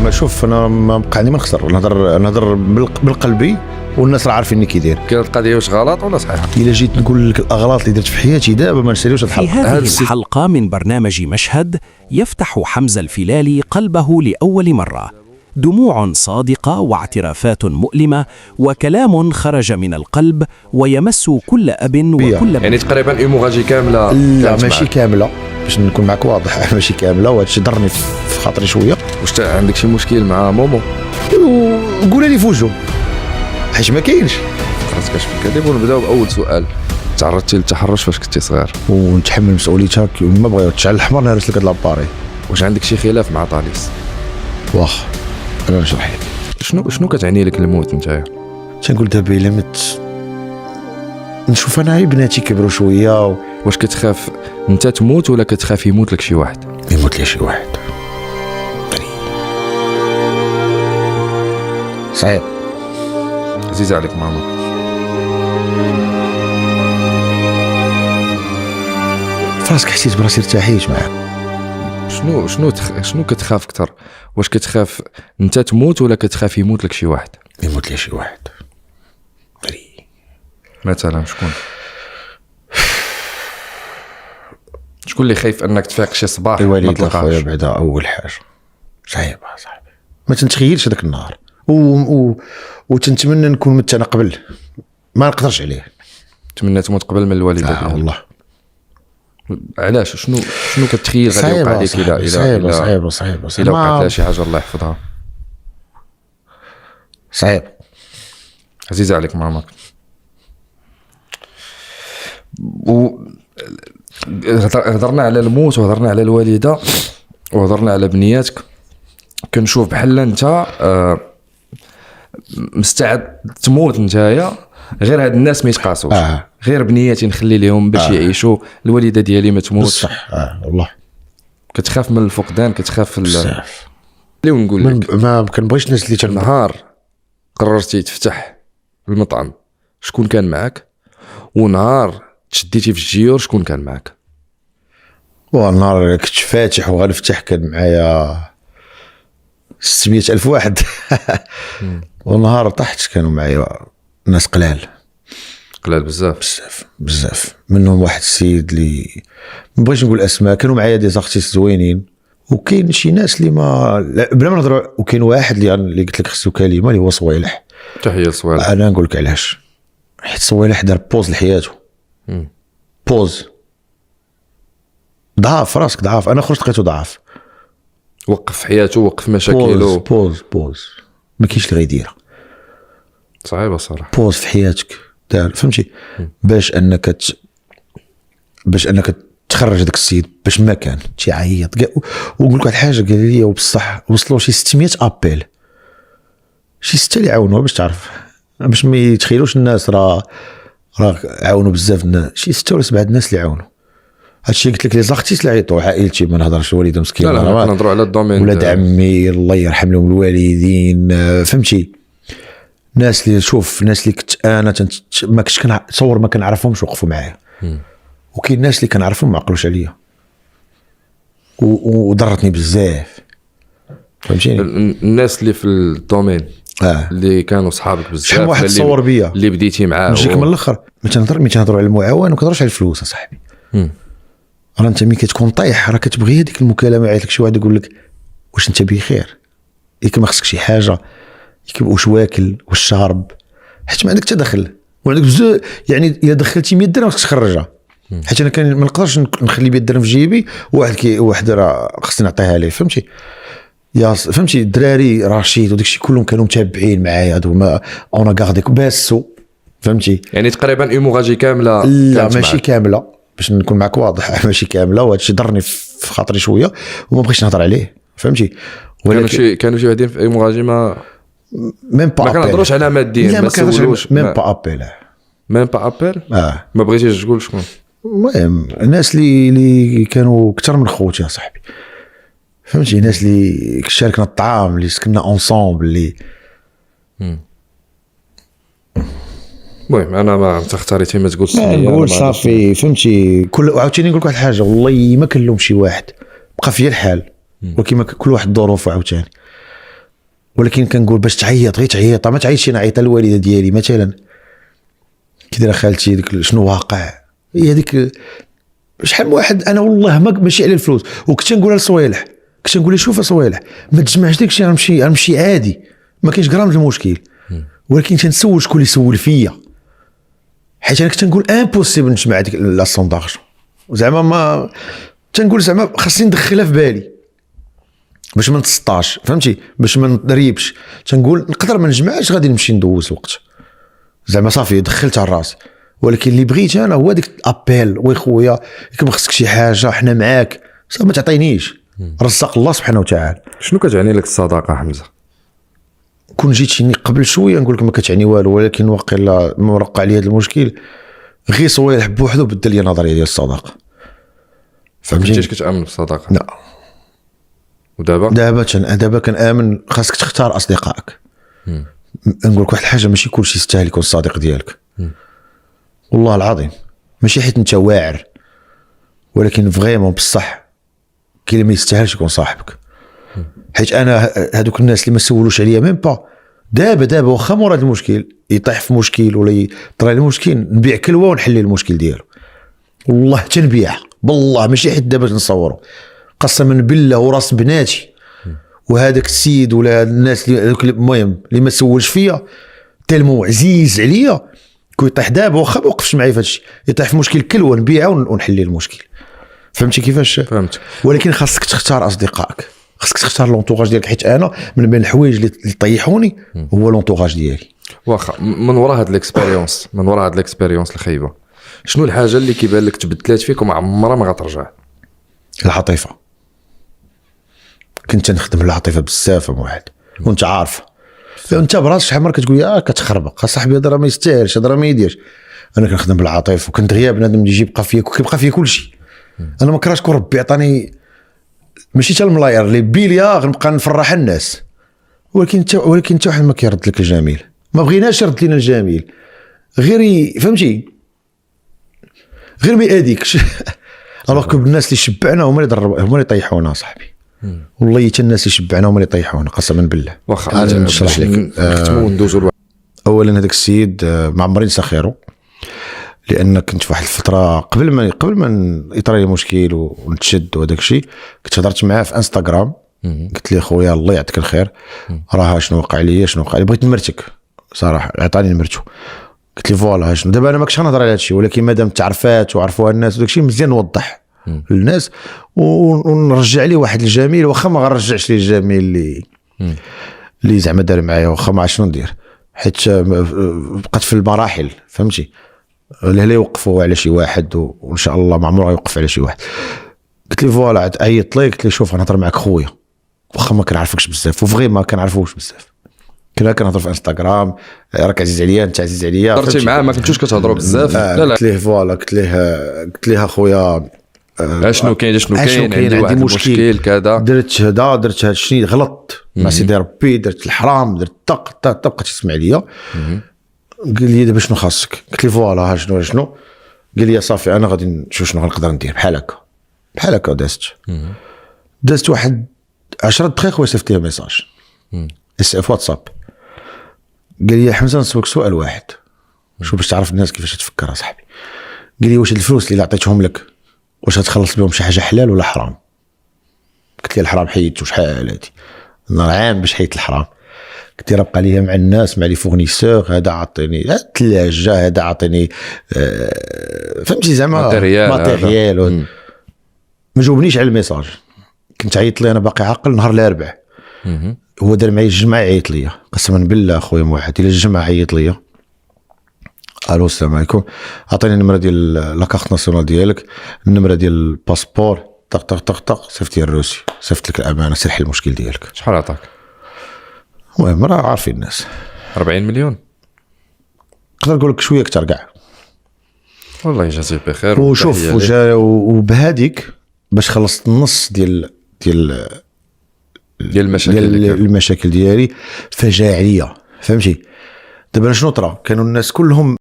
ما شوف انا ما بقى عندي ما نخسر، نهضر بالقلبي والناس راه عارفيني كي داير. كانت القضيه واش غلط ولا صحيحه؟ الا جيت نقول لك الاغلاط اللي درت في حياتي دابا ما نساليوش في الحلقه. هذه الحلقة من برنامج مشهد يفتح حمزة الفيلالي قلبه لأول مرة، دموع صادقة واعترافات مؤلمة وكلام خرج من القلب ويمس كل أب وكل يعني تقريبا ايموغاجي كامله. لا ماشي كامله، باش نكون معك واضح ماشي كامله، وهذا الشيء ضرني في خاطري شويه. واش عندك شي مشكل مع مومو؟ وقولها لي فوجو حيت ما كاينش. خلاص كاش في الكذب. ونبداو باول سؤال. تعرضتي للتحرش فاش كنتي صغير؟ ونتحمل مسؤوليتها ما بغيت تشعل الحمار نهرس لك هاد لاباري. واش عندك شي خلاف مع طاليس؟ واخ انا نشرح لك شنو كتعني لك الموت نتايا؟ تنقول دابا الا مت نشوف انا بناتي كبروا شويه واش كتخاف انت تموت ولا كتخاف يموت لك شي واحد؟ يموت لي شي واحد. صعيب عزيز عليك ماما. فراسك حسيت براسي ارتاحيت معاك. شنو كتخاف اكثر؟ واش كتخاف انت تموت ولا كتخاف يموت لك شي واحد؟ يموت لي شي واحد. مثلا شكون اللي خايف انك تفيق شي صباح ما الوالد تلقاش؟ اخويا بعدا اول حاجه صعيبه صاحبي، ما تنتخيلش هذاك النهار وتنتمنى نكون مت انا قبل، ما نقدرش عليه. تمنى تموت قبل من الوالده ديالك. والله علاش؟ شنو كتخيل غادي يوقع لك صعيبه الا وقعت لها شي حاجه الله يحفظها؟ صعيب. عزيزه عليك ماماك. هضرنا على الموت وهضرنا على الوالده وهضرنا على بنياتك. كنشوف بحال انت مستعد تموت نتايا غير هاد الناس ما يتقاسوش. غير بنياتي نخلي لهم باش يعيشوا، الوالده ديالي ما تموت. صح والله كتخاف من الفقدان، كتخاف بزاف. اللي نقول لك ما كنبغيش الناس اللي نهار قررتي تفتح المطعم شكون كان معك؟ ونهار تشديتي في الجيور شكون كان معك؟ والنهار كنت فاتح وغنفتح كان معايا 600,000 واحد. والنهار طحت كانوا معايا ناس قلال بزاف منهم واحد السيد اللي ما بغيتش نقول اسماء، كانوا معايا دي زارتيست زوينين، وكاين شي ناس اللي ما بلا ما نهضروا. وكاين واحد اللي قلت لك خصو كلمه اللي هو صويلح. تحيه صويلح. انا نقول لك علاش، حيت صويلح دار بوز لحياته. بوز ضعاف راسك ضعاف. انا خرجت لقيته ضعاف. وقف حياته، وقف مشاكله. بوز ما كاينش اللي غيديرها. صعيبه صراحه. بوز في حياتك دار، فهمتي؟ باش انك تخرج داك السيد باش ما كان تيعيط. ونقول لك واحد الحاجه قال لي وبصح وصلوا شي 600 ابيل، شي 6 اللي عاونوه باش تعرف، باش ما يتخيلوش الناس راه عاونوا بزاف الناس. شي 6 ولا 7 الناس اللي عاونوا. هادشي قلت لك لي زاختي اللي عيطوا، عائلتي ما نهضرش، والده مسكين. لا نهضروا على الدومين. ولاد عمي الله يرحم لهم الوالدين، فهمتي؟ ناس اللي شوف، ناس اللي كنت انا ما كنتش كنتصور ما كنعرفهمش وقفوا معايا. وكاين ناس اللي كنعرفهم ما عقلوش عليا وضرتني بزاف، فهمتيني؟ الناس اللي في الدومين اللي كانوا صحابك بزاف، شحال واحد تصور بيا اللي بديتي معاه. نجيك من الاخر ما تنهضروا على المعاون وكنهضروش على الفلوس اصاحبي. راه انت ملي كتكون طايح راه كتبغي هذيك المكالمه، يعيط لك شي واحد يقول لك واش انت بخير، ياك ما خصك شي حاجه، ياك واش واكل واش شارب، حيت ما عندك تدخل وعندك بزاف. يعني الا دخلتي 100 درهم خصك تخرجها، حيت انا ما نقدرش نخلي 100 درهم في جيبي واحد راه خصني نعطيها ليه، فهمتي؟ فهمتي؟ الدراري رشيد وداكشي كلهم كانوا متابعين معايا، هادو ما انا غارديك باسو، فهمتي؟ يعني تقريبا ايموغاجي كامله. لا ماشي كامله، باش نكون معك واضح ماشي كامله، وهذا الشيء ضرني في خاطري شويه وما بغيتش نهضر عليه، فهمتي؟ كانوا شي بعدين في ايموغاجي ما كنهضروش على ماديا، ما كنهضروش ميم با ابيل. ما بغيتيش تقول شكون؟ المهم الناس اللي كانوا اكثر من خوتي يا صاحبي، فهمتي؟ الناس اللي شاركنا الطعام، اللي سكننا اونصومبل، اللي المهم انا ما تختاريتي ما تقولش نقول صافي، فهمتي؟ عاوتاني نقول لك واحد الحاجه، والله ما كنلوم شي واحد، بقى فيا الحال، ولكن كل واحد ظروفه عاوتاني. ولكن كنقول باش تعيط غير تعيط، ما تعيطش نعيط للوالده ديالي مثلا كي دايره خالتي ديك شنو واقع. هي هذيك شحال من واحد انا والله ماشي على الفلوس، وكنت نقولها لصوالح، كنت نقول لها شوف صوالح ما تجمعش داك الشيء، غنمشي عادي ما كاينش غرام المشكل، ولكن تنسول شكون اللي يسول فيا، حيت انا كنت نقول امبوسيبل نجمع ديك لا سونداج، زعما ما تنقول زعما خاصني ندخلها في بالي باش ما نتسطاش، فهمتي، باش ما نريبش، تنقول نقدر ما نجمعش غادي نمشي ندوز الوقت، زعما صافي دخلتها الراس. ولكن اللي بغيت انا هو ديك الابيل، وي خويا كيما خصك شي حاجه حنا معاك، صافي ما تعطينيش، رزق الله سبحانه وتعالى. شنو كتعني لك الصداقه حمزه؟ كون جيتيني قبل شويه نقول لك ما كتعني والو، ولكن واقيلا ما وقع لي هذا المشكل غير صوالح بوحدو بدل لي نظريه ديال الصداقه، فهمتي. كنتيش كتامن بالصداقه؟ لا. دابا كنامن خاصك تختار اصدقائك. نقول لك واحد الحاجه، ماشي كلشي يستاهل يكون الصديق ديالك، والله العظيم، ماشي حيت انت واعر، ولكن فريمون بصح كاين اللي ما يستاهلش يكون صاحبك. حيت انا هذوك الناس اللي ما سولوش عليا ميم با، دابا واخا مورا هذا المشكل يطيح في مشكل ولا يطرى المشكل، نبيع كلوه ونحل المشكل ديالو، والله تنبيع بالله، ماشي حيت دابا نصوروا، قسما بالله وراس بناتي. وهذاك السيد ولا الناس اللي المهم اللي ما سولش فيا تلمو عزيز عليا، كون يطيح دابا واخا ما وقفش معايا في هادشي، يطيح في مشكل كلوه نبيعه ونحل المشكل، فهمتي كيفاش؟ فهمت. ولكن خاصك تختار اصدقائك، خاصك تختار لونطوراج ديالك، حيت انا من بين الحوايج اللي طيحوني هو لونطوراج ديالي. واخا من وراء هاد الاكسبيريونس، من وراء هاد الاكسبيريونس الخايبه، شنو الحاجه اللي كيبان لك تبدلات فيك وما عمرها ما غترجع؟ العاطفه. كنت نخدم العاطفه بزاف واحد، وانت عارف انت براسك شحال مره كتقول يا كتخربق صاحبي، هذا راه ما يستاهلش، هذا راه ما يديرش. انا كنخدم بالعاطفه، وكنت غياب بنادم اللي يجي يبقى فيا، كيبقى فيا كل شيء. انا ما كرهتش كون ربي عطاني ماشي حتى الملاير اللي بيليا غنبقى نفرح الناس، ولكن انت واحد ما كيرد لك الجميل، ما بغيناش يرد لنا الجميل، غير فهمتي، غير ما يأذيكش. الوغ كو الناس اللي شبعنا هما اللي يطيحونا صاحبي، والله حتى الناس اللي شبعنا هما اللي يطيحونا قسما بالله. واخا انا نشرح لك. نختموا وندوزوا. اولا هذاك السيد ما عمري نسى خيره، لان كنت في واحد الفتره قبل ما يطرى لي مشكل ونتشد وهذاك الشيء، كنت هضرت معاه في انستغرام، قلت لي خويا الله يعطيك الخير، راه شنو وقع لي، بغيت نمرتك صراحه، عطاني نمرتو، قلت لي فوالا شنو. دابا انا ما كنتش نهضر على هذا الشيء، ولكن مادام تعرفات وعرفوها الناس وداك الشيء مزيان نوضح للناس ونرجع لي واحد الجميل، واخا ما غنرجعش لي الجميل اللي زعما دار معايا، واخا ما عرفت شنو ندير، حيت بقات في المراحل، فهمتي، اللي يوقفوا على شي واحد وان شاء الله ما عمره يوقف على شي واحد. قلت لي فوالا، عيطت لي قلت لي شوف نهضر معك خويا، واخا ما كنعرفكش بزاف، وفغي ما كنعرفوش بزاف، كنا كنهضر في انستغرام، راك عزيز عليا انت عزيز عليا، هضرتي معاه ما كنتوش كتهضروا بزاف؟ لا قلت ليه فوالا، قلت ليه اخويا شنو كاين عندي واحد المشكل كذا، درت هذا الشيء غلط مع سيدي ربي، درت الحرام، درت بقى تسمع ليا. قال لي دابا شنو خاصك؟ قلت لي فوالا ها شنو قال لي صافي انا غادي نشوف شنو غنقدر ندير بحال هكا دازت واحد 10 دقائق وصيفط ليه ميساج في واتساب، قال لي يا حمزه نسولك سؤال واحد، شو باش تعرف الناس كيفاش تفكر اصاحبي. قال لي واش الفلوس اللي عطيتهم لك واش غتخلص بهم شي حاجه حلال ولا حرام؟ قلت لي الحرام حيدته شحال هادي، نهار عام باش حيدت الحرام. قلت لي بقى ليا مع الناس، مع لي فورنيسور، هذا عطيني الثلاجه، هذا عطيني فهمتي زعما ماتيريال، ما جاوبنيش على الميساج. كنت عيط لي انا باقي عاقل نهار الاربعاء، هو دار معايا الجمعه عيط لي، قسما بالله اخويا موحد، الى الجمعه عيط لي، الو السلام عليكم، عطيني النمره ديال لاكارت ناسيونال ديالك، النمره ديال الباسبور، طق صيفط لي الروسي، صيفط لك الامانه، سير حل المشكل ديالك. شحال عطاك؟ المهم راه عارفين الناس 40 مليون، نقدر نقول لك شويه اكثر كاع، والله يجازيه بخير. وشوف وبهذيك باش خلصت النص ديال المشاكل ديالي، فجاعيه، فهمتي. دابا شنو طرا، كانوا الناس كلهم